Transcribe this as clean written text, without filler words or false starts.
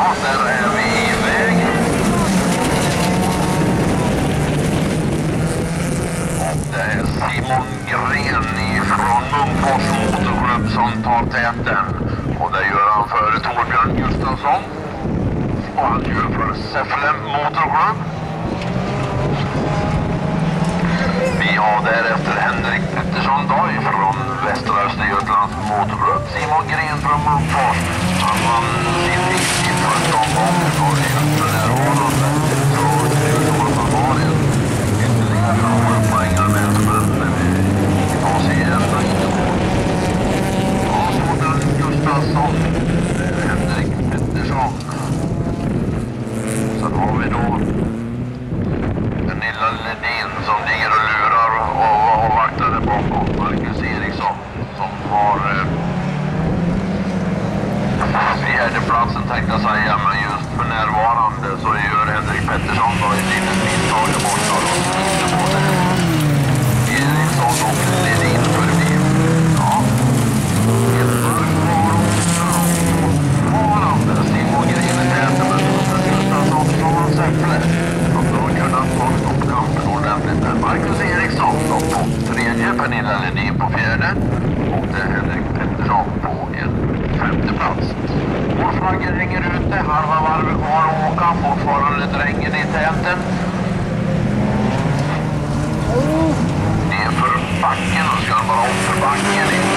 Ja, där är vi i väg. Och det är Simon Gren från Munkfors Motorklubb som tar täten. Och det gör han för Torbjörn Gustafsson. Och han gör för Säffle Motorklubb. Vi har därefter Henrik Pettersson Doj från Västra Östergötlands Motorklubb. Simon Gren från Munkfors. Han vann sin tid i första omgången och det är för närvarande. Så det är så att man har en ytterligare några poängar med, men ingen av sig ändå inte på. Ja, Torbjörn Gustafsson, Henrik Pettersson. Sen har vi då Pernilla Ledin som ligger och lurar och vaktar där bakom. Marcus Eriksson som har fjärde platsen tänkte jag säga, men just för närvarande så gör Henrik Pettersson då ett litet misstag där borta och inte både Eriksson och Ledin förbi. Ja, ett fortfarande Simon Gren i täten, men Gustafsson från Säffle som då kunnat ta upp kampen ordentligt där. Marcus Eriksson då på tredje, Pernilla Ledin på fjärde och det är Henrik Pettersson på en femte plats. Vår flagger ringer ute, halva varvet kvar att åka, fortfarande drängen i täten. Nerför backen och ska bara upp för backen in.